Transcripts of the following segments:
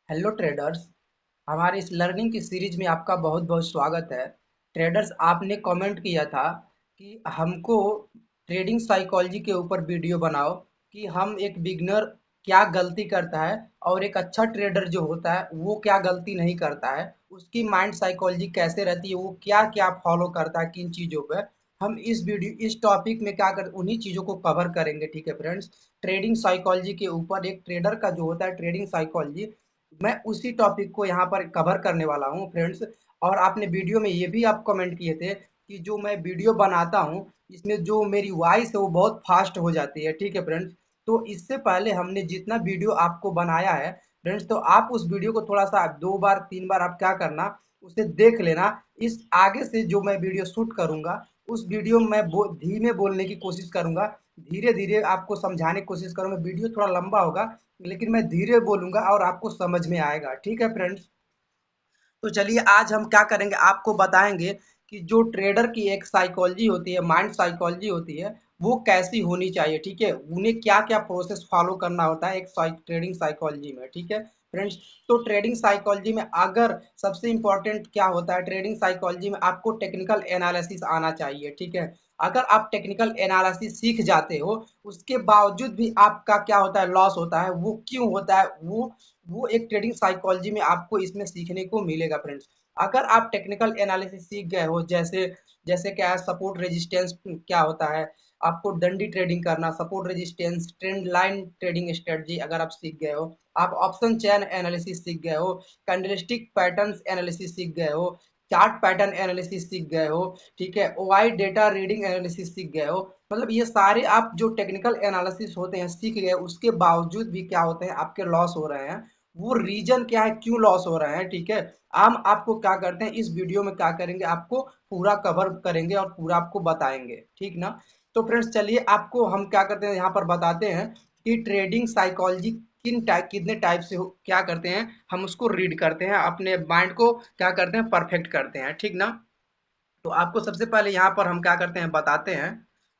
Hello traders. हमारे इस learning की सीरीज में आपका बहुत बहुत स्वागत है। ट्रेडर्स, आपने कमेंट किया था कि हमको ट्रेडिंग साइकोलॉजी के ऊपर वीडियो बनाओ कि हम एक बिगनर क्या गलती करता है और एक अच्छा ट्रेडर जो होता है वो क्या गलती नहीं करता है, उसकी माइंड साइकोलॉजी कैसे रहती है, वो क्या क्या फॉलो करता है, किन चीज़ों पे हम इस टॉपिक में क्या कर उन्हीं चीज़ों को कवर करेंगे। ठीक है फ्रेंड्स, ट्रेडिंग साइकोलॉजी के ऊपर एक ट्रेडर का जो होता है ट्रेडिंग साइकोलॉजी, मैं उसी टॉपिक को यहाँ पर कवर करने वाला हूँ फ्रेंड्स। और आपने वीडियो में ये भी आप कमेंट किए थे कि जो मैं वीडियो बनाता हूँ इसमें जो मेरी वॉइस है वो बहुत फास्ट हो जाती है। ठीक है फ्रेंड्स, तो इससे पहले हमने जितना वीडियो आपको बनाया है फ्रेंड्स, तो आप उस वीडियो को थोड़ा सा 2 बार 3 बार आप क्या करना, उसे देख लेना। इस आगे से जो मैं वीडियो शूट करूंगा उस वीडियो में मैं धीमे बोलने की कोशिश करूंगा, धीरे धीरे आपको समझाने की कोशिश करूंगा। वीडियो थोड़ा लंबा होगा लेकिन मैं धीरे बोलूंगा और आपको समझ में आएगा। ठीक है फ्रेंड्स, तो चलिए आज हम क्या करेंगे, आपको बताएंगे कि जो ट्रेडर की एक साइकोलॉजी होती है, माइंड साइकोलॉजी होती है, वो कैसी होनी चाहिए। ठीक है, उन्हें क्या क्या प्रोसेस फॉलो करना होता है एक ट्रेडिंग साइकोलॉजी में। ठीक है फ्रेंड्स, तो ट्रेडिंग साइकोलॉजी में अगर सबसे इंपॉर्टेंट क्या होता है, ट्रेडिंग साइकोलॉजी में आपको टेक्निकल एनालिसिस आना चाहिए। ठीक है, अगर आप टेक्निकल एनालिसिस सीख जाते हो उसके बावजूद भी आपका क्या होता है, लॉस होता है। वो क्यों होता है, वो एक ट्रेडिंग साइकोलॉजी में आपको इसमें सीखने को मिलेगा फ्रेंड्स। अगर आप टेक्निकल एनालिसिस सीख गए हो, जैसे जैसे क्या है, सपोर्ट रेजिस्टेंस क्या होता है, आपको डंडी ट्रेडिंग करना, support resistance, trend line trading strategy अगर आप सीख गए हो, आप ऑप्शन चेन एनालिसिस सीख गए हो, कैंडलस्टिक पैटर्न्स एनालिसिस सीख गए हो, चार्ट पैटर्न एनालिसिस सीख गए हो, ठीक है, वाई डेटा रीडिंग एनालिसिस सीख गए हो, मतलब ये सारे आप जो टेक्निकल एनालिसिस होते हैं सीख गए, उसके बावजूद भी क्या होते हैं, आपके लॉस हो रहे हैं। वो रीजन क्या है, क्यों लॉस हो रहे हैं। ठीक है, हम आपको क्या करते हैं, इस वीडियो में क्या करेंगे, आपको पूरा कवर करेंगे और पूरा आपको बताएंगे। ठीक ना, तो फ्रेंड्स चलिए आपको हम क्या करते हैं यहाँ पर बताते हैं कि ट्रेडिंग साइकोलॉजी कितने टाइप से क्या करते हैं, हम उसको रीड करते हैं, अपने माइंड को क्या करते हैं, परफेक्ट करते हैं। ठीक ना, तो आपको सबसे पहले यहाँ पर हम क्या करते हैं बताते हैं।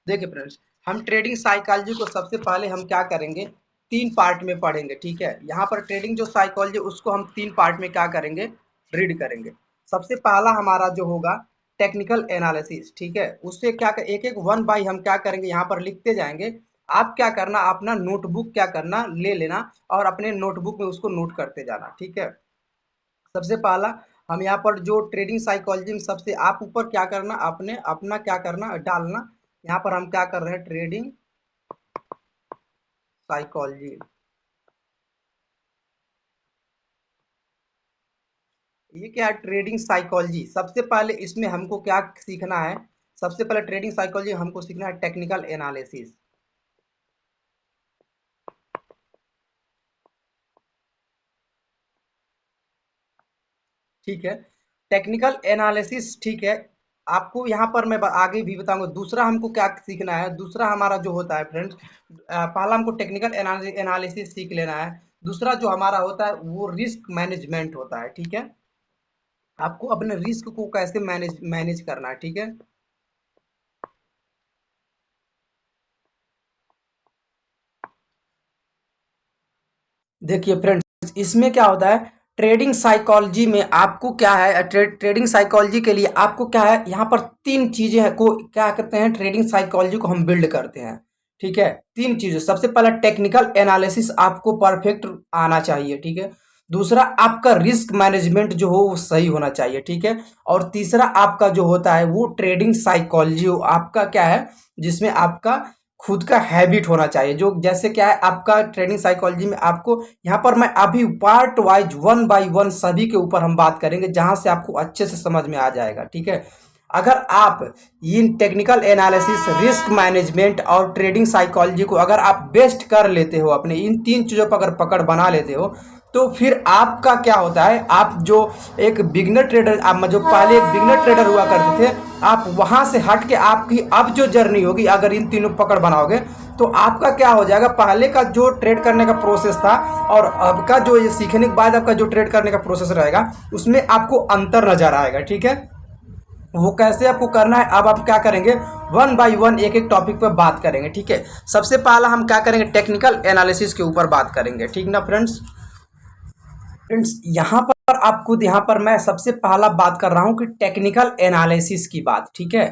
देखिए फ्रेंड्स, हम ट्रेडिंग साइकोलॉजी को सबसे पहले हम क्या करेंगे, 3 पार्ट में पढ़ेंगे। ठीक है, यहाँ पर ट्रेडिंग जो साइकोलॉजी उसको हम 3 पार्ट में क्या करेंगे, रीड करेंगे। सबसे पहला हमारा जो होगा टेक्निकल एनालिसिस। ठीक है, उससे क्या एक एक वन बाई हम क्या करेंगे, यहाँ पर लिखते जाएंगे। आप क्या करना, अपना नोटबुक क्या करना, ले लेना और अपने नोटबुक में उसको नोट करते जाना। ठीक है, सबसे पहला हम यहाँ पर जो ट्रेडिंग साइकोलॉजी में सबसे आप ऊपर क्या करना, अपने अपना क्या करना डालना। यहाँ पर हम क्या कर रहे हैं, ट्रेडिंग साइकोलॉजी, ये क्या है, ट्रेडिंग साइकोलॉजी। सबसे पहले इसमें हमको क्या सीखना है, सबसे पहले ट्रेडिंग साइकोलॉजी हमको सीखना है टेक्निकल एनालिसिस। ठीक है, टेक्निकल एनालिसिस। ठीक है, आपको यहाँ पर मैं आगे भी बताऊंगा। दूसरा हमको क्या सीखना है, दूसरा हमारा जो होता है फ्रेंड्स, पहला हमको टेक्निकल एनालिसिस सीख लेना है। दूसरा जो हमारा होता है वो रिस्क मैनेजमेंट होता है। ठीक है, आपको अपने रिस्क को कैसे मैनेज मैनेज करना है। ठीक है, देखिए फ्रेंड्स, इसमें क्या होता है, ट्रेडिंग साइकोलॉजी में आपको क्या है, ट्रेडिंग साइकोलॉजी के लिए आपको क्या है, यहाँ पर 3 चीजें हैं को क्या करते हैं, ट्रेडिंग साइकोलॉजी को हम बिल्ड करते हैं। ठीक है, 3 चीजें, सबसे पहला टेक्निकल एनालिसिस आपको परफेक्ट आना चाहिए। ठीक है, दूसरा आपका रिस्क मैनेजमेंट जो हो वो सही होना चाहिए। ठीक है, और तीसरा आपका जो होता है वो ट्रेडिंग साइकोलॉजी आपका क्या है, जिसमें आपका खुद का हैबिट होना चाहिए। जो जैसे क्या है, आपका ट्रेडिंग साइकोलॉजी में आपको यहाँ पर मैं अभी part wise one by one सभी के ऊपर हम बात करेंगे, जहां से आपको अच्छे से समझ में आ जाएगा। ठीक है, अगर आप इन टेक्निकल एनालिसिस, रिस्क मैनेजमेंट और ट्रेडिंग साइकोलॉजी को अगर आप बेस्ट कर लेते हो, अपने इन 3 चीज़ों पर अगर पकड़ बना लेते हो, तो फिर आपका क्या होता है, आप जो एक बिगनर ट्रेडर, आप जो पहले एक बिगनर ट्रेडर हुआ करते थे, आप वहां से हट के आपकी अब जो जर्नी होगी, अगर इन तीनों पकड़ बनाओगे तो आपका क्या हो जाएगा, पहले का जो ट्रेड करने का प्रोसेस था और अब का जो ये सीखने के बाद आपका जो ट्रेड करने का प्रोसेस रहेगा, उसमें आपको अंतर नजर आएगा। ठीक है, वो कैसे आपको करना है, अब आप क्या करेंगे, वन बाय वन एक एक टॉपिक पर बात करेंगे। ठीक है, सबसे पहला हम क्या करेंगे, टेक्निकल एनालिसिस के ऊपर बात करेंगे। ठीक ना फ्रेंड्स, फ्रेंड्स यहाँ पर आपको, यहाँ पर मैं सबसे पहला बात कर रहा हूँ कि टेक्निकल एनालिसिस की बात, ठीक है।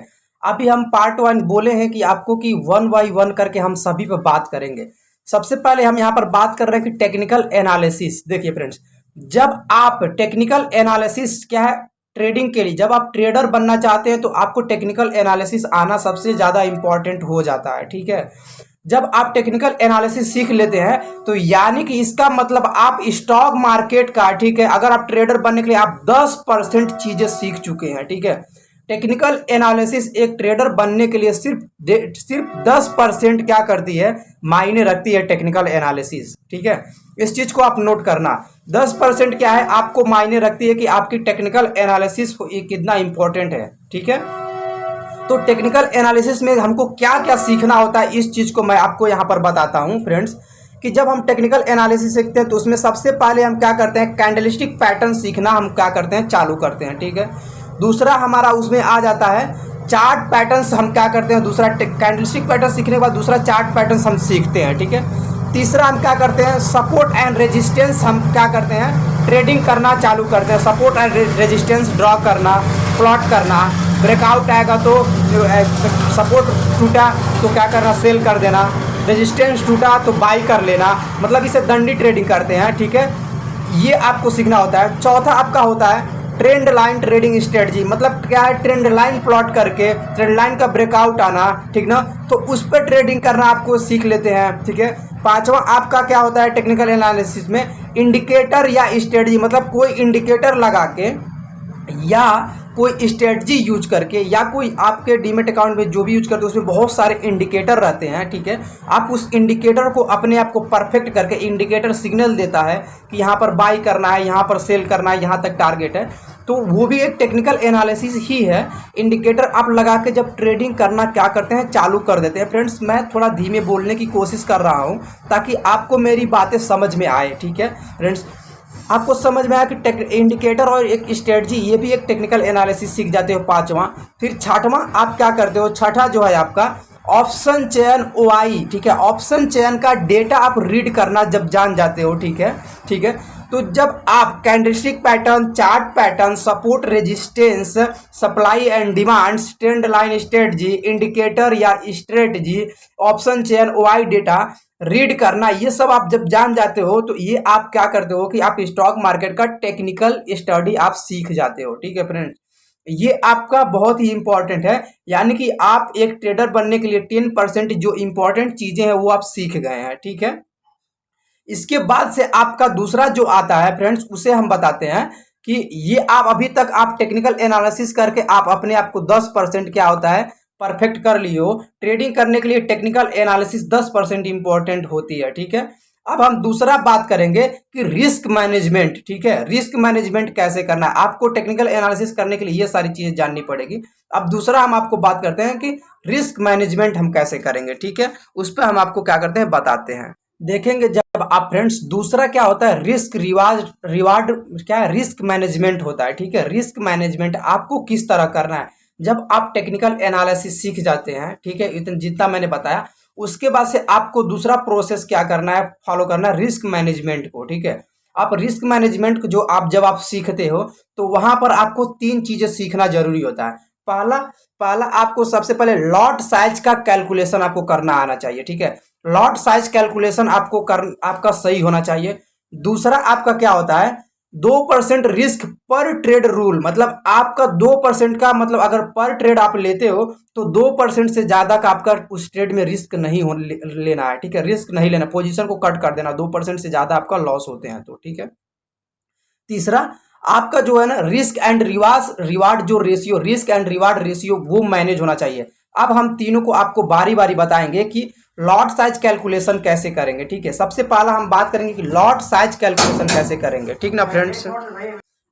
अभी हम पार्ट वन बोले हैं कि आपको कि वन बाई वन करके हम सभी पर बात करेंगे। सबसे पहले हम यहाँ पर बात कर रहे हैं कि टेक्निकल एनालिसिस। देखिए फ्रेंड्स, जब आप टेक्निकल एनालिसिस क्या है, ट्रेडिंग के लिए जब आप ट्रेडर बनना चाहते हैं तो आपको टेक्निकल एनालिसिस आना सबसे ज़्यादा इंपॉर्टेंट हो जाता है, ठीक है। जब आप टेक्निकल एनालिसिस सीख लेते हैं तो यानी कि इसका मतलब आप स्टॉक मार्केट का, ठीक है, अगर आप ट्रेडर बनने के लिए आप 10% चीजें सीख चुके हैं, ठीक है। टेक्निकल एनालिसिस एक ट्रेडर बनने के लिए सिर्फ 10% क्या करती है, मायने रखती है टेक्निकल एनालिसिस, ठीक है। इस चीज को आप नोट करना, 10% क्या है आपको मायने रखती है कि आपकी टेक्निकल एनालिसिस कितना इंपॉर्टेंट है, ठीक है। तो टेक्निकल एनालिसिस में हमको क्या क्या सीखना होता है, इस चीज़ को मैं आपको यहाँ पर बताता हूँ फ्रेंड्स। कि जब हम टेक्निकल एनालिसिस सीखते हैं तो उसमें सबसे पहले हम क्या करते हैं, कैंडलस्टिक पैटर्न सीखना हम क्या करते हैं, चालू करते हैं, ठीक है। दूसरा हमारा उसमें आ जाता है चार्ट पैटर्न्स, हम क्या करते हैं, दूसरा कैंडलस्टिक पैटर्न सीखने के बाद दूसरा चार्ट पैटर्न्स हम सीखते हैं, ठीक है। तीसरा हम क्या करते हैं, सपोर्ट एंड रेजिस्टेंस, हम क्या करते हैं, ट्रेडिंग करना चालू करते हैं। सपोर्ट एंड रेजिस्टेंस ड्रॉ करना, प्लॉट करना, ब्रेकआउट आएगा तो सपोर्ट टूटा तो क्या करना, सेल कर देना, रेजिस्टेंस टूटा तो बाई कर लेना, मतलब इसे दंडी ट्रेडिंग करते हैं, ठीक है। ये आपको सीखना होता है। चौथा आपका होता है ट्रेंड लाइन ट्रेडिंग स्ट्रेटजी, मतलब क्या है, ट्रेंड लाइन प्लॉट करके ट्रेंड लाइन का ब्रेकआउट आना, ठीक ना, तो उस पर ट्रेडिंग करना आपको सीख लेते हैं, ठीक है। पांचवा आपका क्या होता है टेक्निकल एनालिसिस में, इंडिकेटर या स्ट्रेटजी, मतलब कोई इंडिकेटर लगा के या कोई स्ट्रेटजी यूज करके या कोई आपके डीमेट अकाउंट में जो भी यूज करते हैं उसमें बहुत सारे इंडिकेटर रहते हैं, ठीक है। आप उस इंडिकेटर को अपने आप को परफेक्ट करके, इंडिकेटर सिग्नल देता है कि यहाँ पर बाई करना है, यहाँ पर सेल करना है, यहाँ तक टारगेट है, तो वो भी एक टेक्निकल एनालिसिस ही है। इंडिकेटर आप लगा के जब ट्रेडिंग करना क्या करते हैं, चालू कर देते हैं। फ्रेंड्स मैं थोड़ा धीमे बोलने की कोशिश कर रहा हूँ ताकि आपको मेरी बातें समझ में आए, ठीक है फ्रेंड्स। आपको समझ में आया कि इंडिकेटर और एक स्ट्रेटजी, ये भी एक टेक्निकल एनालिसिस सीख जाते हो, पांचवा। फिर छठवां आप क्या करते हो, छठा जो है आपका ऑप्शन चयन ओआई, ठीक है। ऑप्शन चयन का डेटा आप रीड करना जब जान जाते हो, ठीक है, ठीक है। तो जब आप candlestick pattern, chart pattern, support resistance, supply and demand, trend line strategy, indicator या स्ट्रेटजी, ऑप्शन चयन ओआई डेटा रीड करना, ये सब आप जब जान जाते हो तो ये आप क्या करते हो कि आप स्टॉक मार्केट का टेक्निकल स्टडी आप सीख जाते हो, ठीक है फ्रेंड्स। ये आपका बहुत ही इंपॉर्टेंट है, यानी कि आप एक ट्रेडर बनने के लिए 10% जो इंपॉर्टेंट चीजें हैं वो आप सीख गए हैं, ठीक है। इसके बाद से आपका दूसरा जो आता है फ्रेंड्स, उसे हम बताते हैं कि ये आप अभी तक आप टेक्निकल एनालिसिस करके आप अपने आप को 10% क्या होता है, परफेक्ट कर लियो। ट्रेडिंग करने के लिए टेक्निकल एनालिसिस 10% इंपॉर्टेंट होती है, ठीक है। अब हम दूसरा बात करेंगे कि रिस्क मैनेजमेंट, ठीक है। रिस्क मैनेजमेंट कैसे करना है, आपको टेक्निकल एनालिसिस करने के लिए ये सारी चीजें जाननी पड़ेगी। अब दूसरा हम आपको बात करते हैं कि रिस्क मैनेजमेंट हम कैसे करेंगे, ठीक है। उस पर हम आपको क्या करते हैं, बताते हैं, देखेंगे जब आप फ्रेंड्स। दूसरा क्या होता है, रिस्क रिवार्ड रिवार्ड क्या है, रिस्क मैनेजमेंट होता है, ठीक है। रिस्क मैनेजमेंट आपको किस तरह करना है, जब आप टेक्निकल एनालिसिस सीख जाते हैं, ठीक है, इतना जितना मैंने बताया, उसके बाद से आपको दूसरा प्रोसेस क्या करना है, फॉलो करना है रिस्क मैनेजमेंट को, ठीक है। आप रिस्क मैनेजमेंट को जो आप जब आप सीखते हो तो वहां पर आपको तीन चीजें सीखना जरूरी होता है। पहला पहला आपको सबसे पहले लॉट साइज का कैलकुलेशन आपको करना आना चाहिए, ठीक है। लॉट साइज कैलकुलेशन आपका सही होना चाहिए। दूसरा आपका क्या होता है, 2% रिस्क पर ट्रेड रूल, मतलब आपका 2% का, मतलब अगर पर ट्रेड आप लेते हो तो 2% से ज्यादा का आपका उस ट्रेड में रिस्क नहीं लेना है, ठीक है। रिस्क नहीं लेना, पोजीशन को कट कर देना, 2% से ज्यादा आपका लॉस होते हैं तो, ठीक है। तीसरा आपका जो है ना, रिस्क एंड रिवार्ड जो ratio, risk and reward ratio वो मैनेज होना चाहिए। अब हम तीनों को आपको बारी बारी बताएंगे कि लॉट साइज कैलकुलेशन कैसे करेंगे, ठीक है। सबसे पहला हम बात करेंगे कि लॉट साइज कैलकुलेशन कैसे करेंगे, ठीक ना फ्रेंड्स।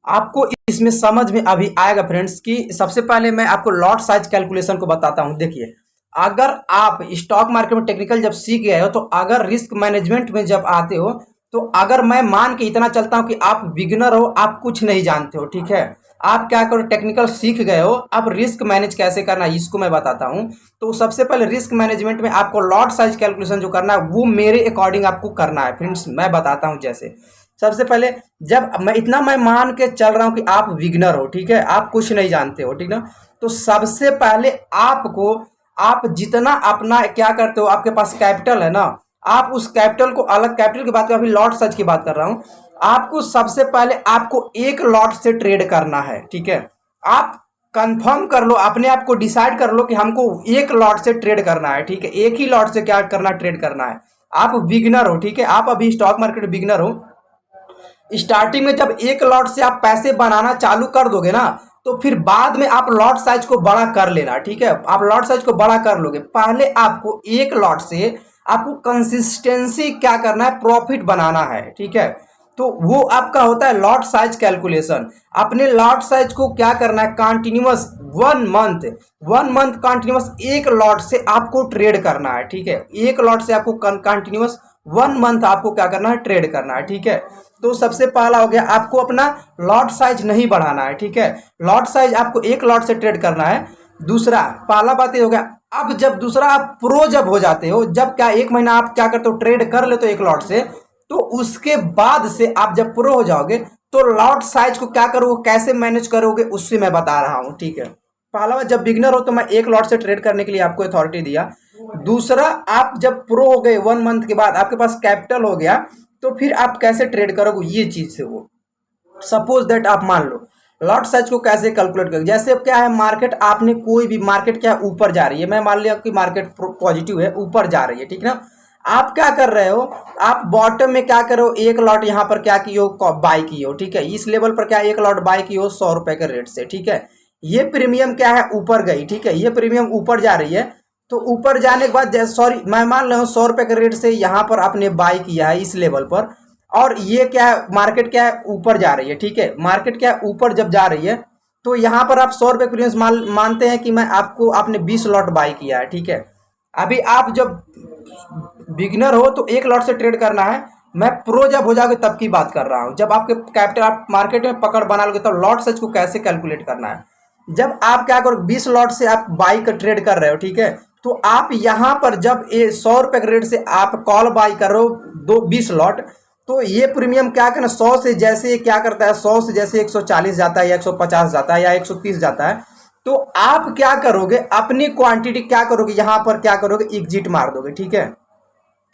आपको इसमें समझ में अभी आएगा फ्रेंड्स कि सबसे पहले मैं आपको लॉट साइज कैलकुलेशन को बताता हूं। देखिए, अगर आप स्टॉक मार्केट में टेक्निकल जब सीख गए हो तो अगर रिस्क मैनेजमेंट में जब आते हो तो अगर मैं मान के इतना चलता हूं कि आप बिगिनर हो, आप कुछ नहीं जानते हो, ठीक है। आप क्या करो, टेक्निकल सीख गए हो, अब रिस्क मैनेज कैसे करना है इसको मैं बताता हूं। तो सबसे पहले रिस्क मैनेजमेंट में आपको लॉट साइज कैलकुलेशन जो करना है वो मेरे अकॉर्डिंग आपको करना है फ्रेंड्स, मैं बताता हूं। जैसे सबसे पहले जब मैं मान के चल रहा हूं कि आप बिगिनर हो, ठीक है, आप कुछ नहीं जानते हो, ठीक ना। तो सबसे पहले आपको, आप जितना अपना क्या करते हो, आपके पास कैपिटल है ना, आप उस कैपिटल को, अलग कैपिटल की बात कर, अभी लॉट साइज की बात कर रहा हूं। आपको सबसे पहले आपको एक लॉट से ट्रेड करना है, ठीक है। आप कंफर्म कर लो, अपने आप को डिसाइड कर लो कि हमको एक लॉट से ट्रेड करना है, ठीक है, एक ही लॉट से क्या करना, ट्रेड करना है। आप बिगिनर हो, ठीक है, आप अभी स्टॉक मार्केट बिगिनर हो। स्टार्टिंग में जब एक लॉट से आप पैसे बनाना चालू कर दोगे ना, तो फिर बाद में आप लॉट साइज को बड़ा कर लेना, ठीक है, आप लॉट साइज को बड़ा कर लोगे। पहले आपको एक लॉट से आपको कंसिस्टेंसी क्या करना है, प्रॉफिट बनाना है, ठीक है। तो वो आपका होता है लॉट साइज कैलकुलेशन। अपने लॉट साइज को क्या करना है, कंटिन्यूअस 1 मंथ, 1 मंथ कंटिन्यूअस एक लॉट से आपको ट्रेड करना है, ठीक है, एक लॉट से आपको कंटिन्यूअस 1 मंथ आपको क्या करना है, ट्रेड करना है, ठीक है। तो सबसे पहला हो गया, आपको अपना लॉट साइज नहीं बढ़ाना है, ठीक है, लॉट साइज आपको एक लॉट से ट्रेड करना है। दूसरा, पहला बात ये हो गया। अब जब दूसरा, आप प्रो जब हो जाते हो, जब क्या 1 महीना आप क्या करते हो, ट्रेड कर लेते हो एक लॉट से, तो उसके बाद से आप जब प्रो हो जाओगे, तो लॉट साइज को क्या करोगे, कैसे मैनेज करोगे, उससे मैं बता रहा हूं, ठीक है। पहला बात, जब बिगनर हो तो मैं एक लॉट से ट्रेड करने के लिए आपको अथॉरिटी दिया। दूसरा, आप जब प्रो हो गए 1 मंथ के बाद, आपके पास कैपिटल हो गया, तो फिर आप कैसे ट्रेड करोगे, ये चीज से वो सपोज दैट आप मान लो लॉट साइज को कैसे कैलकुलेट करोगे। जैसे अब क्या है, मार्केट, आपने कोई भी मार्केट क्या है, ऊपर जा रही है, मैं मान लिया कि मार्केट पॉजिटिव है, ऊपर जा रही है, ठीक ना। आप क्या कर रहे हो, आप बॉटम में क्या करो, एक लॉट यहाँ पर क्या की हो, बाई की हो, ठीक है, इस लेवल पर क्या एक लॉट बाई की हो 100 रुपए के रेट से, ठीक है। ये प्रीमियम क्या है, ऊपर गई, ठीक है, ये प्रीमियम ऊपर जा रही है। तो ऊपर जाने के बाद, सॉरी मैं मान रहा हूँ 100 रुपए के रेट से यहाँ पर आपने बाई किया है इस लेवल पर, और ये क्या है, मार्केट क्या है, ऊपर जा रही है, ठीक है, मार्केट क्या है, ऊपर जब जा रही है, तो यहाँ पर आप 100 रुपए प्रीमियम मानते हैं कि मैं आपको, आपने 20 लॉट बाई किया है, ठीक है। अभी आप जब बिगिनर हो तो एक लॉट से ट्रेड करना है। मैं प्रो जब हो जाओगे तब की बात कर रहा हूँ, जब आपके कैपिटल, आप मार्केट में पकड़ बना लोगे, तब लॉट साइज को कैसे कैलकुलेट करना है। जब आप क्या करो, 20 लॉट से आप बाई का ट्रेड कर रहे हो, ठीक है, तो आप यहां पर जब ये 100 रुपए के रेट से आप कॉल बाई कर रहे हो, 20 लॉट, तो ये प्रीमियम क्या करना, 100 से जैसे क्या करता है, 100 से जैसे 140 जाता है, या 150 जाता है, या 130 जाता है, तो आप क्या करोगे, अपनी क्वांटिटी क्या करोगे, यहां पर क्या करोगे, एग्जिट मार दोगे, ठीक है।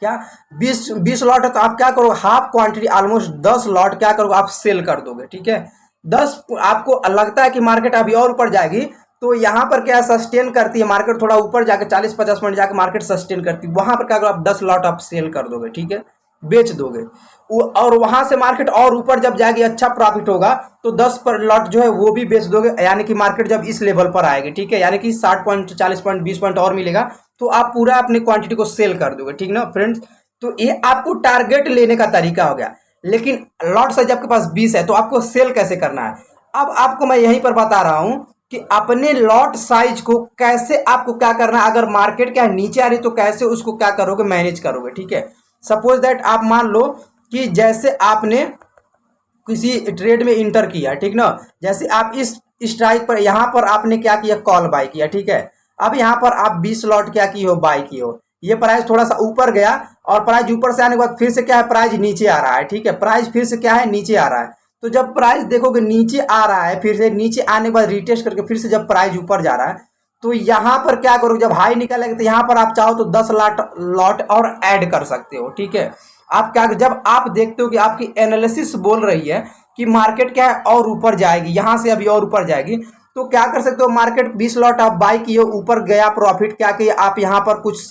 क्या, 20 लॉट है, तो आप क्या करोगे, हाफ क्वांटिटी, ऑलमोस्ट 10 लॉट क्या करोगे, आप सेल कर दोगे, ठीक है। 10, आपको लगता है कि मार्केट अभी और ऊपर जाएगी, तो यहाँ पर क्या सस्टेन करती है मार्केट, थोड़ा ऊपर जाके 40-50 पॉइंट जाके मार्केट सस्टेन करती है, वहां पर क्या करो, आप 10 लॉट आप सेल कर दोगे, ठीक है, बेच दोगे। और वहां से मार्केट और ऊपर जब जाएगी, अच्छा प्रॉफिट होगा, तो 10 लॉट जो है वो भी बेच दोगे, यानी कि मार्केट जब इस लेवल पर आएगी, ठीक है, यानी कि 60 पॉइंट, 40 पॉइंट, 20 पॉइंट और मिलेगा, तो आप पूरा अपनी क्वांटिटी को सेल कर दोगे, ठीक ना फ्रेंड्स। तो ये आपको टारगेट लेने का तरीका हो गया। लेकिन लॉट साइज आपके पास 20 है, तो आपको सेल कैसे करना है, अब आपको मैं यहीं पर बता रहा हूं कि अपने लॉट साइज को कैसे आपको क्या करना है। अगर मार्केट क्या नीचे आ रही तो कैसे उसको क्या करोगे, मैनेज करोगे, ठीक है। सपोज दैट आप मान लो कि जैसे आपने किसी ट्रेड में इंटर किया, ठीक ना, जैसे आप इस स्ट्राइक पर, यहां पर आपने क्या किया, कॉल बाय किया, ठीक है। अब यहां पर आप 20 लॉट क्या की हो, बाय की हो, ये प्राइस थोड़ा सा ऊपर गया, और प्राइस ऊपर से आने के बाद फिर से क्या है, प्राइस नीचे आ रहा है, ठीक है, प्राइस फिर से क्या है, नीचे आ रहा है। तो जब प्राइस देखोगे नीचे आ रहा है, फिर से नीचे आने के बाद रिटेस्ट करके फिर से जब प्राइस ऊपर जा रहा है, तो यहां पर क्या करोगे, जब हाई निकलेगा तो यहां पर आप चाहो तो 10 लॉट लॉट और ऐड कर सकते हो, ठीक है। आप क्या, जब आप देखते हो कि आपकी एनालिसिस बोल रही है कि मार्केट क्या है और ऊपर जाएगी, यहां से अभी और ऊपर जाएगी, तो क्या कर सकते हो, मार्केट 20 लॉट आप बाई किए, ऊपर गया, प्रॉफिट क्या किए, आप यहां पर कुछ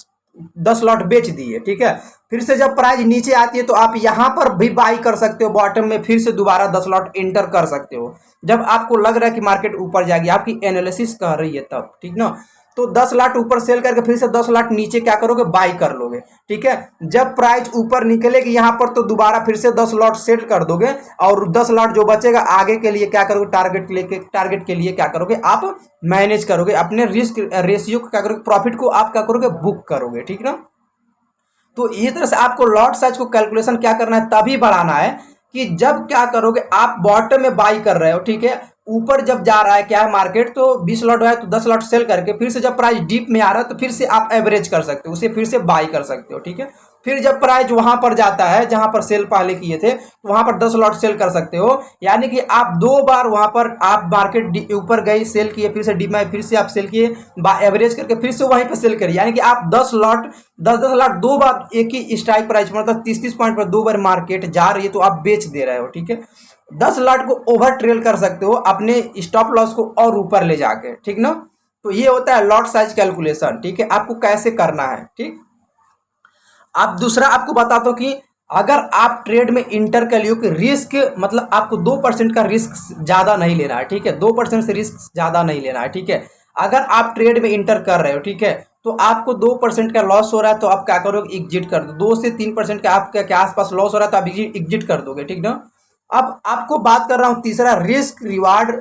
10 लॉट बेच दिए, ठीक है। फिर से जब प्राइस नीचे आती है तो आप यहां पर भी बाई कर सकते हो, बॉटम में फिर से दोबारा 10 लॉट एंटर कर सकते हो, जब आपको लग रहा है कि मार्केट ऊपर जाएगी, आपकी एनालिसिस कह रही है तब, ठीक ना। तो 10 लॉट ऊपर सेल करके फिर से 10 लॉट नीचे क्या करोगे, बाई कर लोगे, ठीक है। जब प्राइस ऊपर निकलेगी यहां पर, तो दोबारा फिर से 10 लॉट सेट कर दोगे, और 10 लॉट जो बचेगा आगे के लिए क्या करोगे, टारगेट के लिए क्या करोगे, आप मैनेज करोगे, अपने रिस्क रेशियो को क्या करोगे, प्रॉफिट को आप क्या करोगे, बुक करोगे, ठीक ना। तो इस तरह से आपको लॉट साइज को कैलकुलेशन क्या करना है, तभी बढ़ाना है कि जब क्या करोगे, आप बॉटम में बाई कर रहे हो, ठीक है, ऊपर जब जा रहा है क्या है मार्केट, तो 20 लॉट है तो 10 लॉट सेल करके फिर से जब प्राइस डीप में आ रहा है तो फिर से आप एवरेज कर सकते हो, उसे फिर से बाई कर सकते हो, ठीक है। फिर जब प्राइस वहां पर जाता है जहां पर सेल पहले किए थे तो वहां पर 10 लॉट सेल कर सकते हो। यानी कि आप 2 बार वहां पर आप मार्केट ऊपर गई सेल किए, फिर से डीप फिर से आप सेल किए, एवरेज करके फिर से वहीं पर सेल करिए। यानी कि आप 10 लॉट 10 लॉट 2 बार एक ही स्ट्राइक प्राइस मतलब 30 पॉइंट पर 2 बार मार्केट जा रही है तो आप बेच दे रहे हो। ठीक है, 10 लॉट को ओवर ट्रेल कर सकते हो अपने स्टॉप लॉस को और ऊपर ले जाके। ठीक ना, तो ये होता है लॉट साइज कैलकुलेशन। ठीक है, आपको कैसे करना है। ठीक, आप दूसरा आपको बताता हूं कि अगर आप ट्रेड में इंटर कर लियो कि रिस्क मतलब आपको 2% का रिस्क ज्यादा नहीं लेना है। ठीक है, 2% से रिस्क ज्यादा नहीं लेना है। ठीक है, अगर आप ट्रेड में इंटर कर रहे हो, ठीक है, तो आपको 2% का लॉस हो रहा है तो आप क्या करोगे, एग्जिट कर दो। 2 से 3% का आपके के आसपास लॉस हो रहा है तो आप एग्जिट कर दोगे। ठीक ना, अब आपको बात कर रहा हूं तीसरा, रिस्क रिवार्ड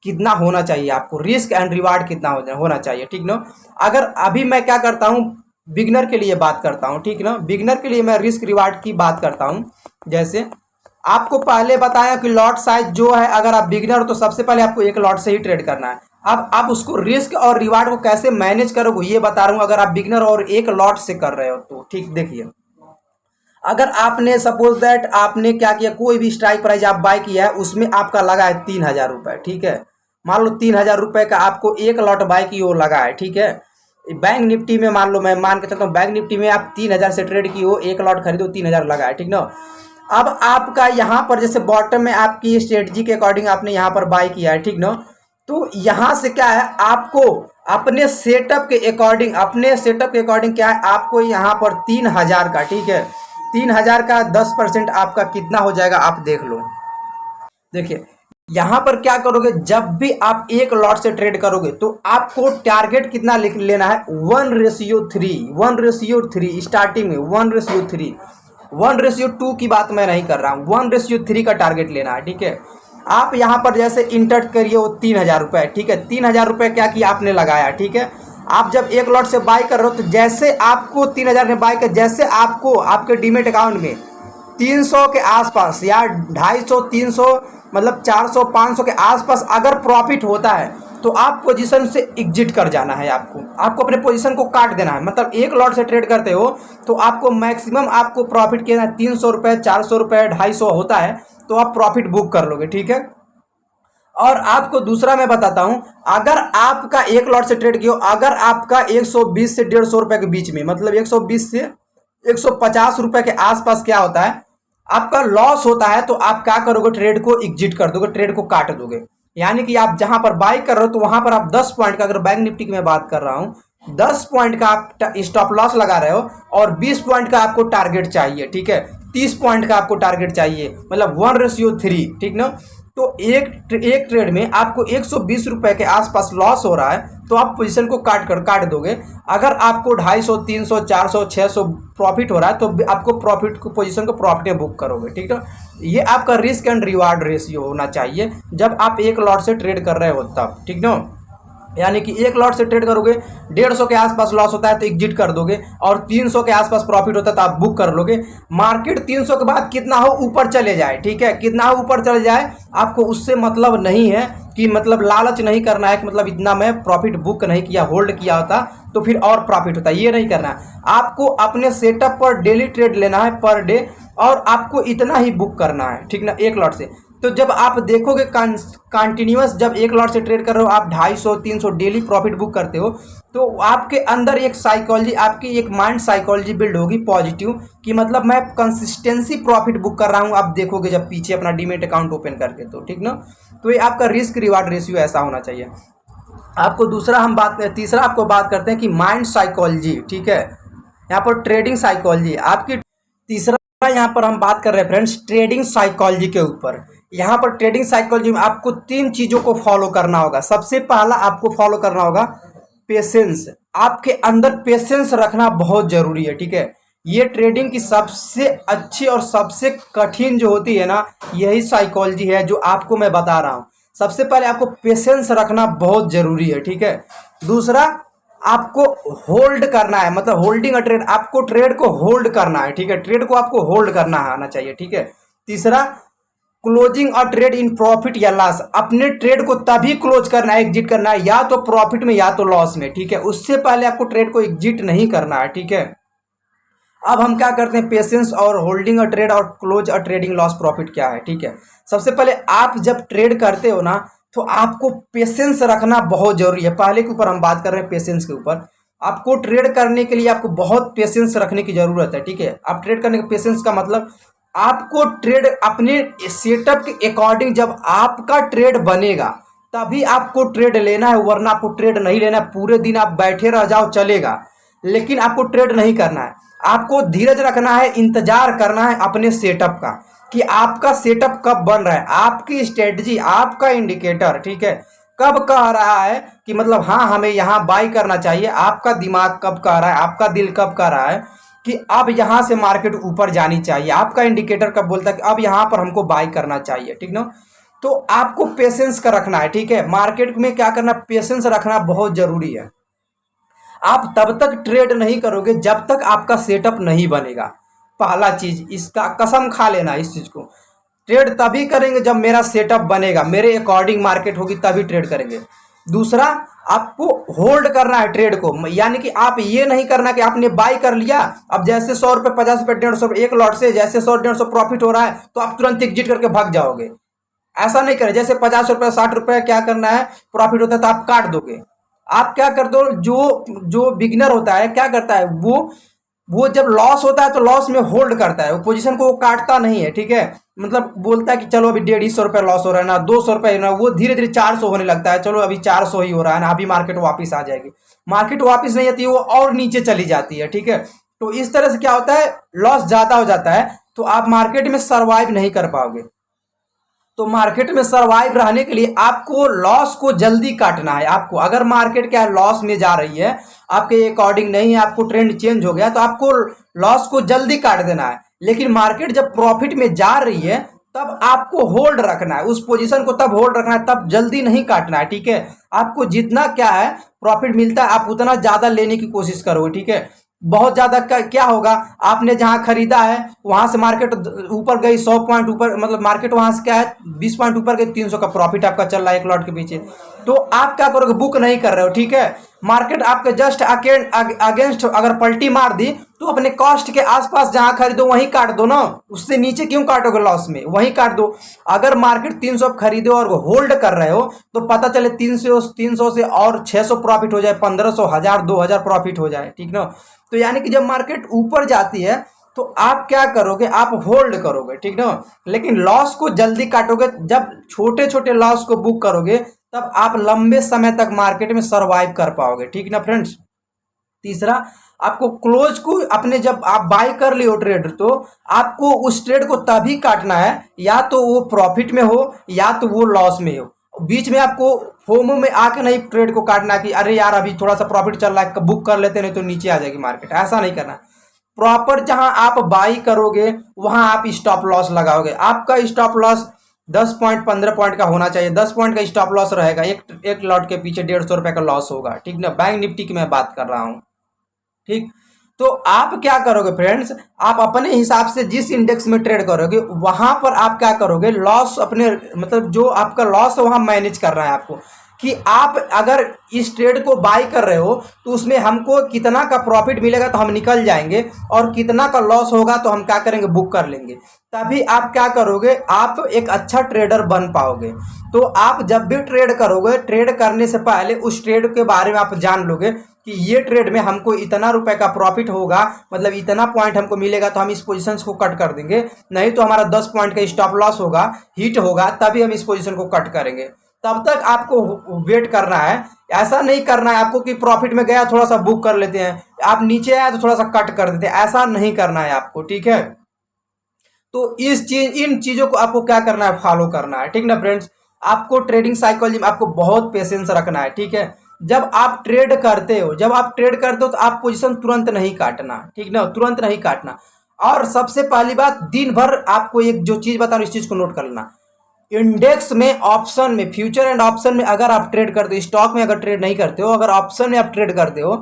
कितना होना चाहिए, आपको रिस्क एंड रिवार्ड कितना होना चाहिए। ठीक ना, अगर अभी मैं क्या करता हूं, बिगनर के लिए बात करता हूं। ठीक ना, बिगनर के लिए मैं रिस्क रिवार्ड की बात करता हूं। जैसे आपको पहले बताया कि लॉट साइज जो है, अगर आप बिगनर हो तो सबसे पहले आपको एक लॉट से ही ट्रेड करना है। अब आप उसको रिस्क और रिवार्ड को कैसे मैनेज करोगे ये बता रहा हूं, अगर आप बिगनर और एक लॉट से कर रहे हो तो। ठीक, देखिए, अगर आपने सपोज दैट आपने क्या किया, कोई भी स्ट्राइक प्राइस आप बाय किया है, उसमें आपका लगा है 3,000 रुपए। ठीक है, मान लो 3,000 रुपए का आपको एक लॉट बाय की वो लगा है। ठीक है, बैंक निफ्टी में मान लो, मैं मान के चलता हूँ बैंक निफ्टी में आप 3,000 से ट्रेड की हो, एक लॉट खरीदो 3,000 लगा है। ठीक ना, अब आपका यहाँ पर जैसे बॉटम में आपकी स्ट्रेटजी के अकॉर्डिंग आपने यहाँ पर बाय किया है। ठीक ना, तो यहाँ से क्या है, आपको अपने सेटअप के अकॉर्डिंग, अपने सेटअप के अकॉर्डिंग क्या है, आपको यहाँ पर 3,000 का, ठीक है, 3,000 का 10% आपका कितना हो जाएगा आप देख लो। देखिए, यहां पर क्या करोगे, जब भी आप एक लॉट से ट्रेड करोगे तो आपको टारगेट कितना लिख लेना है, 1:3, 1:3 स्टार्टिंग में, 1:3, 1:2 की बात मैं नहीं कर रहा हूं, 1:3 का टारगेट लेना है। ठीक है, आप यहां पर जैसे इंटर करिए वो 3,000 रुपए। ठीक है, 3,000 रुपए क्या किया आपने लगाया। ठीक है, आप जब एक लॉट से बाय कर रहे हो तो जैसे आपको 3,000 में बाय कर, जैसे आपको आपके डीमेट अकाउंट में 300 के आसपास या 250, 300 मतलब 400, 500 के आसपास अगर प्रॉफिट होता है तो आप पोजीशन से एग्जिट कर जाना है। आपको अपने पोजीशन को काट देना है। मतलब एक लॉट से ट्रेड करते हो तो आपको मैक्सिमम आपको प्रॉफिट कितना है, 300 रुपये, 400 रुपये, 250 होता है तो आप प्रॉफिट बुक कर लोगे। ठीक है, और आपको दूसरा मैं बताता हूं, अगर आपका एक लॉट से ट्रेड किया, अगर आपका 120 से 150 रुपए के बीच में, मतलब 120 से 150 रुपए के आसपास क्या होता है, आपका लॉस होता है तो आप क्या करोगे, ट्रेड को एग्जिट कर दोगे, ट्रेड को काट दोगे। यानी कि आप जहां पर बाय कर रहे हो तो वहां पर आप 10 पॉइंट का, अगर बैंक निफ्टी की मैं बात कर रहा हूं, 10 पॉइंट का आप स्टॉप लॉस लगा रहे हो और 20 पॉइंट का आपको टारगेट चाहिए। ठीक है, 30 पॉइंट का आपको टारगेट चाहिए, मतलब 1:3। ठीक ना, तो एक ट्रेड में आपको 120 रुपए के आसपास लॉस हो रहा है तो आप पोजीशन को काट दोगे। अगर आपको 250, 300, 400, 600 प्रॉफिट हो रहा है तो आपको प्रॉफिट को, पोजीशन को प्रॉफिट में बुक करोगे। ठीक है, ये आपका रिस्क एंड रिवार्ड रेशियो होना चाहिए जब आप एक लॉट से ट्रेड कर रहे हो तब। ठीक ना, यानी कि एक लॉट से ट्रेड करोगे, 150 के आसपास लॉस होता है तो एग्जिट कर दोगे, और 300 के आसपास प्रॉफिट होता है तो आप बुक कर लोगे। मार्केट 300 के बाद कितना हो ऊपर चले जाए, ठीक है, कितना हो ऊपर चले जाए, आपको उससे मतलब नहीं है कि मतलब लालच नहीं करना है कि मतलब इतना मैं प्रॉफिट बुक नहीं किया, होल्ड किया होता तो फिर और प्रॉफिट होता, ये नहीं करना है। आपको अपने सेटअप पर डेली ट्रेड लेना है पर डे, और आपको इतना ही बुक करना है। ठीक ना, एक लॉट से। तो जब आप देखोगे कंटिन्यूअस, जब एक लॉट से ट्रेड कर रहे हो आप 250, 300 डेली प्रॉफिट बुक करते हो, तो आपके अंदर एक साइकोलॉजी, आपकी एक माइंड साइकोलॉजी बिल्ड होगी पॉजिटिव, कि मतलब मैं कंसिस्टेंसी प्रॉफिट बुक कर रहा हूं। आप देखोगे जब पीछे अपना डीमेट अकाउंट ओपन करके, तो ठीक ना, तो ये आपका रिस्क रिवार्ड रेशियो ऐसा होना चाहिए। आपको दूसरा हम बात, तीसरा आपको बात करते हैं कि माइंड साइकोलॉजी। ठीक है, यहाँ पर ट्रेडिंग साइकोलॉजी आपकी, तीसरा यहाँ पर हम बात कर रहे हैं फ्रेंड्स ट्रेडिंग साइकोलॉजी के ऊपर। यहाँ पर ट्रेडिंग साइकोलॉजी में आपको 3 चीजों को फॉलो करना होगा। सबसे पहला आपको फॉलो करना होगा पेशेंस। आपके अंदर पेशेंस रखना बहुत जरूरी है। ठीक है, ये ट्रेडिंग की सबसे अच्छी और सबसे कठिन जो होती है ना, यही साइकोलॉजी है जो आपको मैं बता रहा हूँ। सबसे पहले आपको पेशेंस रखना बहुत जरूरी है। ठीक है, दूसरा आपको होल्ड करना है, मतलब होल्डिंग अ ट्रेड, आपको ट्रेड को होल्ड करना है। ठीक है, ट्रेड को आपको होल्ड करना आना चाहिए। ठीक है, तीसरा closing a trade in profit या लॉस, अपने ट्रेड को तभी क्लोज करना है, एग्जिट करना है, या तो प्रॉफिट में या तो लॉस में। ठीक है, उससे पहले आपको ट्रेड को एग्जिट नहीं करना है। ठीक है, अब हम क्या करते हैं, पेशेंस और होल्डिंग अ ट्रेड और क्लोज अ ट्रेडिंग लॉस प्रॉफिट क्या है। ठीक है, सबसे पहले आप जब ट्रेड करते हो ना, तो आपको पेशेंस रखना बहुत जरूरी है। पहले के ऊपर हम बात कर रहे हैं, पेशेंस के ऊपर। आपको ट्रेड करने के लिए आपको बहुत पेशेंस रखने की जरूरत है। ठीक है, आप ट्रेड करने के पेशेंस का मतलब, आपको ट्रेड अपने सेटअप के अकॉर्डिंग जब आपका ट्रेड बनेगा तभी आपको ट्रेड लेना है, वरना आपको ट्रेड नहीं लेना है। पूरे दिन आप बैठे रह जाओ चलेगा, लेकिन आपको ट्रेड नहीं करना है। आपको धीरज रखना है, इंतजार करना है अपने सेटअप का, कि आपका सेटअप कब बन रहा है, आपकी स्ट्रेटजी, आपका इंडिकेटर, ठीक है, कब कह रहा है कि मतलब हाँ हमें यहाँ बाई करना चाहिए। आपका दिमाग कब कह रहा है, आपका दिल कब कह रहा है कि अब यहाँ से मार्केट ऊपर जानी चाहिए। आपका इंडिकेटर कब बोलता है कि अब यहाँ पर हमको बाई करना चाहिए। ठीक ना, तो आपको पेशेंस का रखना है। ठीक है, मार्केट में क्या करना, पेशेंस रखना बहुत जरूरी है। आप तब तक ट्रेड नहीं करोगे जब तक आपका सेटअप नहीं बनेगा। पहला चीज, इसका कसम खा लेना इस चीज को। ट्रेड तभी करेंगे जब मेरा सेटअप बनेगा, मेरे अकॉर्डिंग मार्केट होगी, तभी ट्रेड करेंगे। दूसरा, आपको होल्ड करना है ट्रेड को, यानी कि आप ये नहीं करना कि आपने बाई कर लिया, अब जैसे 100 रुपये, 50 रुपये, 150 रुपये एक लॉट से जैसे 100 150 प्रॉफिट हो रहा है तो आप तुरंत एग्जिट करके भाग जाओगे। ऐसा नहीं करें। जैसे 50 रुपये, 60 रुपये क्या करना है, प्रॉफिट होता है तो आप काट दोगे। आप क्या कर दो, जो जो बिगिनर होता है क्या करता है, वो जब लॉस होता है तो लॉस में होल्ड करता है, वो पोजीशन को वो काटता नहीं है। ठीक है, मतलब बोलता है कि चलो अभी 150 रुपये लॉस हो रहा है ना, 200 रुपये ना, वो धीरे धीरे 400 होने लगता है, चलो अभी 400 ही हो रहा है ना, अभी मार्केट वापस आ जाएगी। मार्केट वापस नहीं आती है, वो और नीचे चली जाती है। ठीक है, तो इस तरह से क्या होता है, लॉस ज्यादा हो जाता है, तो आप मार्केट में सर्वाइव नहीं कर पाओगे। तो मार्केट में सरवाइव रहने के लिए आपको लॉस को जल्दी काटना है। आपको अगर मार्केट क्या है, लॉस में जा रही है, आपके अकॉर्डिंग नहीं है, आपको ट्रेंड चेंज हो गया, तो आपको लॉस को जल्दी काट देना है। लेकिन मार्केट जब प्रॉफिट में जा रही है तब आपको होल्ड रखना है, उस पोजीशन को तब होल्ड रखना है, तब जल्दी नहीं काटना है। ठीक है, आपको जितना क्या है प्रॉफिट मिलता है आप उतना ज्यादा लेने की कोशिश करोगे। ठीक है, बहुत ज्यादा क्या होगा, आपने जहां खरीदा है वहां से मार्केट ऊपर गई 100 पॉइंट ऊपर, मतलब मार्केट वहां से क्या है 20 पॉइंट ऊपर गई, 300 का प्रॉफिट आपका चल रहा है एक लॉट के पीछे, तो आप क्या करोगे, बुक नहीं कर रहे हो। ठीक है, मार्केट आपके जस्ट अगेंस्ट अगर पलटी मार दी तो अपने कॉस्ट के आसपास जहां खरीदो वहीं काट दो ना, उससे नीचे क्यों काटोगे, लॉस में वहीं काट दो। अगर मार्केट 300 खरीदो और होल्ड कर रहे हो तो पता चले 300 से और 600 प्रॉफिट हो जाए, 1500, 1000, 2000 प्रॉफिट हो जाए। ठीक ना, तो यानी कि जब मार्केट ऊपर जाती है तो आप क्या करोगे, आप होल्ड करोगे। ठीक ना, लेकिन लॉस को जल्दी काटोगे। जब छोटे छोटे लॉस को बुक करोगे तब आप लंबे समय तक मार्केट में सरवाइव कर पाओगे। ठीक ना फ्रेंड्स। तीसरा, आपको क्लोज को अपने, जब आप बाय कर लियो ट्रेड, तो आपको उस ट्रेड को तभी काटना है, या तो वो प्रॉफिट में हो या तो वो लॉस में हो। बीच में आपको फोमो में आके नहीं ट्रेड को काटना कि अरे यार अभी थोड़ा सा प्रॉफिट चल रहा है बुक कर लेते, नहीं तो नीचे आ जाएगी मार्केट, ऐसा नहीं करना। प्रॉपर जहां आप बाई करोगे वहां आप स्टॉप लॉस लगाओगे। आपका स्टॉप लॉस 10 पॉइंट, 15 पॉइंट का होना चाहिए। 10 पॉइंट का स्टॉप लॉस रहेगा, एक लॉट के पीछे 150 रुपए का लॉस होगा। ठीक ना, बैंक निफ्टी की मैं बात कर रहा हूँ। ठीक, तो आप क्या करोगे फ्रेंड्स, आप अपने हिसाब से जिस इंडेक्स में ट्रेड करोगे वहां पर आप क्या करोगे, लॉस अपने, मतलब जो आपका लॉस है वहां मैनेज कर रहा है आपको, कि आप अगर इस ट्रेड को बाई कर रहे हो तो उसमें हमको कितना का प्रॉफिट मिलेगा तो हम निकल जाएंगे, और कितना का लॉस होगा तो हम क्या करेंगे, बुक कर लेंगे। तभी आप क्या करोगे, आप एक अच्छा ट्रेडर बन पाओगे। तो आप जब भी ट्रेड करोगे, ट्रेड करने से पहले उस ट्रेड के बारे में आप जान लोगे कि ये ट्रेड में हमको इतना रुपए का प्रॉफिट होगा, मतलब इतना पॉइंट हमको मिलेगा तो हम इस पोजीशन को कट कर देंगे, नहीं तो हमारा 10 पॉइंट का स्टॉप लॉस होगा, हिट होगा, तभी हम इस पोजीशन को कट करेंगे। तब तक आपको वेट करना है। ऐसा नहीं करना है आपको कि प्रॉफिट में गया थोड़ा सा बुक कर लेते हैं, आप नीचे आया तो थोड़ा सा कट कर देते हैं, ऐसा नहीं करना है आपको। ठीक है, तो इन चीजों को आपको क्या करना है, फॉलो करना है। ठीक ना फ्रेंड्स, आपको ट्रेडिंग साइकोलॉजी में आपको बहुत पेशेंस रखना है। ठीक है, जब आप ट्रेड करते हो, तो आप पोजीशन तुरंत नहीं काटना। ठीक ना, तुरंत नहीं काटना। और सबसे पहली बात, दिन भर आपको एक जो चीज बता रहा हूं इस चीज को नोट कर लेना। इंडेक्स में, ऑप्शन में, फ्यूचर एंड ऑप्शन में अगर आप ट्रेड करते हो, स्टॉक में अगर ट्रेड नहीं करते हो, अगर ऑप्शन में आप ट्रेड करते हो,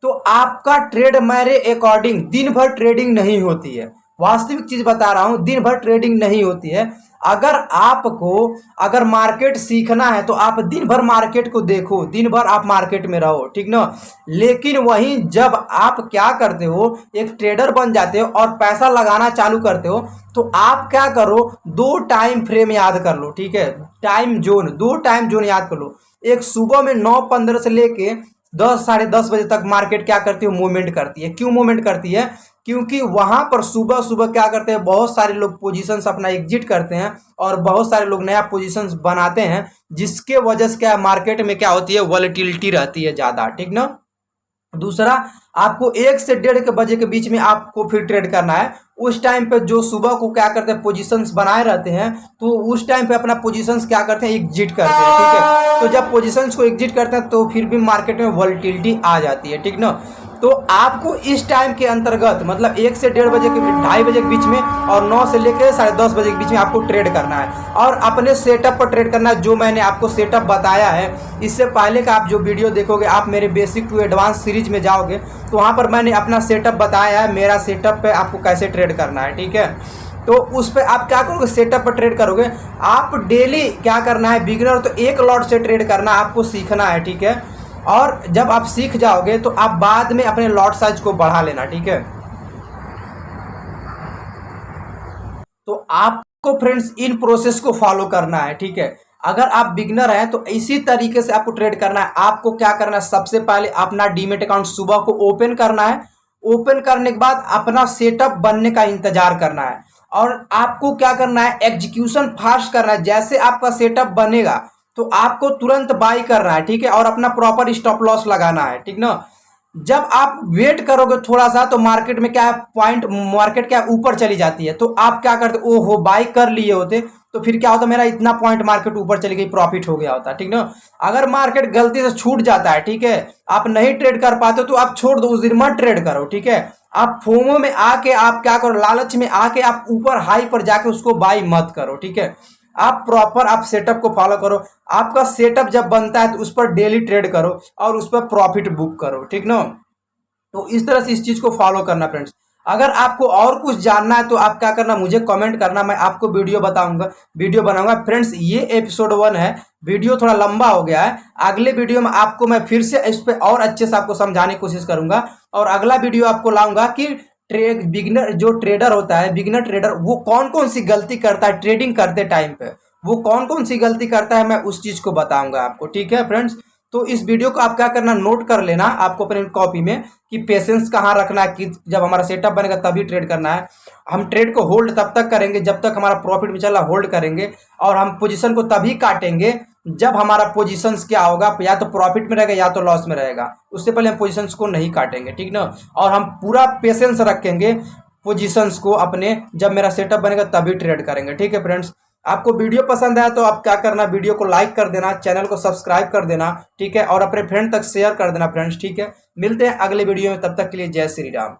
तो आपका ट्रेड मेरे अकॉर्डिंग दिन भर ट्रेडिंग नहीं होती है। वास्तविक चीज बता रहा हूं, दिन भर ट्रेडिंग नहीं होती है। अगर आपको अगर मार्केट सीखना है तो आप दिन भर मार्केट को देखो, दिन भर आप मार्केट में रहो, ठीक ना। लेकिन वहीं जब आप क्या करते हो, एक ट्रेडर बन जाते हो और पैसा लगाना चालू करते हो, तो आप क्या करो, दो टाइम फ्रेम याद कर लो, ठीक है। टाइम जोन, दो टाइम जोन याद कर लो। एक सुबह में 9:15 से लेके 10 साढ़े 10 बजे तक मार्केट क्या करती है, मूवमेंट करती है। क्यों मूवमेंट करती है? क्योंकि वहां पर सुबह सुबह क्या करते हैं, बहुत सारे लोग पोजीशंस अपना एग्जिट करते हैं और बहुत सारे लोग नया पोजीशंस बनाते हैं, जिसके वजह से क्या मार्केट में क्या होती है, वॉलेटिलिटी रहती है ज्यादा, ठीक ना। दूसरा, आपको 1 से 1:30 के बजे के बीच में आपको फिर ट्रेड करना है। उस टाइम पे जो सुबह को क्या करते हैं, पोजीशंस बनाए रहते हैं, तो उस टाइम पे अपना पोजीशंस क्या करते हैं, एग्जिट करते हैं, ठीक है। तो जब पोजीशंस को एग्जिट करते हैं तो फिर भी मार्केट में वॉलेटिलिटी आ जाती है, ठीक ना। तो आपको इस टाइम के अंतर्गत मतलब 1 से 1:30 बजे के 2:30 बजे के बीच में और 9 से लेकर साढ़े 10 बजे के बीच में आपको ट्रेड करना है और अपने सेटअप पर ट्रेड करना है, जो मैंने आपको सेटअप बताया है। इससे पहले का आप जो वीडियो देखोगे, आप मेरे बेसिक टू एडवांस सीरीज में जाओगे तो वहाँ पर मैंने अपना सेटअप बताया है, मेरा सेटअप पे आपको कैसे ट्रेड करना है, ठीक है। तो उस पर आप क्या करोगे, सेटअप पर ट्रेड करोगे। आप डेली क्या करना है, बिगिनर तो एक लॉट से ट्रेड करना आपको सीखना है, ठीक है। और जब आप सीख जाओगे तो आप बाद में अपने लॉट साइज को बढ़ा लेना, ठीक है। तो आपको फ्रेंड्स इन प्रोसेस को फॉलो करना है, ठीक है। अगर आप बिगनर हैं तो इसी तरीके से आपको ट्रेड करना है। आपको क्या करना है, सबसे पहले अपना डीमेट अकाउंट सुबह को ओपन करना है। ओपन करने के बाद अपना सेटअप बनने का इंतजार करना है और आपको क्या करना है, एग्जीक्यूशन फास्ट करना है। जैसे आपका सेटअप बनेगा तो आपको तुरंत बाई करना है, ठीक है, और अपना प्रॉपर स्टॉप लॉस लगाना है, ठीक ना। जब आप वेट करोगे थोड़ा सा तो मार्केट में क्या है, पॉइंट मार्केट क्या ऊपर चली जाती है, तो आप क्या करते, ओहो बाई कर लिए होते तो फिर क्या होता, मेरा इतना पॉइंट मार्केट ऊपर चली गई, प्रॉफिट हो गया होता, ठीक ना। अगर मार्केट गलती से छूट जाता है, ठीक है, आप नहीं ट्रेड कर पाते तो आप छोड़ दो, उस दिन मत ट्रेड करो, ठीक है। आप फोमो में आके आप क्या करो, लालच में आके आप ऊपर हाई पर जाके उसको बाई मत करो, ठीक है। आप प्रॉपर आप सेटअप को फॉलो करो। आपका सेटअप जब बनता है तो उस पर डेली ट्रेड करो और उस पर प्रॉफिट बुक करो, ठीक ना। तो इस तरह से इस चीज को फॉलो करना फ्रेंड्स। अगर आपको और कुछ जानना है तो आप क्या करना, मुझे कमेंट करना, मैं आपको वीडियो बताऊंगा, वीडियो बनाऊंगा फ्रेंड्स। ये एपिसोड 1 है, वीडियो थोड़ा लंबा हो गया है। अगले वीडियो में आपको मैं फिर से इस पे और अच्छे से आपको समझाने की कोशिश करूंगा और अगला वीडियो आपको लाऊंगा कि बिगिनर जो ट्रेडर होता है, बिगिनर ट्रेडर, वो कौन कौन सी गलती करता है ट्रेडिंग करते टाइम पे, वो कौन कौन सी गलती करता है, मैं उस चीज को बताऊंगा आपको, ठीक है फ्रेंड्स। तो इस वीडियो को आप क्या करना, नोट कर लेना आपको अपने कॉपी में कि पेशेंस कहाँ रखना है, कि जब हमारा सेटअप बनेगा तभी ट्रेड करना है। हम ट्रेड को होल्ड तब तक करेंगे जब तक हमारा प्रॉफिट में चला, होल्ड करेंगे। और हम पोजीशन को तभी काटेंगे जब हमारा पोजीशंस क्या होगा, या तो प्रॉफिट में रहेगा या तो लॉस में रहेगा, उससे पहले हम पोजीशंस को नहीं काटेंगे, ठीक ना। और हम पूरा पेशेंस रखेंगे पोजीशंस को अपने, जब मेरा सेटअप बनेगा तभी ट्रेड करेंगे, ठीक है फ्रेंड्स। आपको वीडियो पसंद आया तो आप क्या करना, वीडियो को लाइक कर देना, चैनल को सब्सक्राइब कर देना, ठीक है, और अपने फ्रेंड तक शेयर कर देना फ्रेंड्स, ठीक है। मिलते हैं अगले वीडियो में, तब तक के लिए जय श्री राम।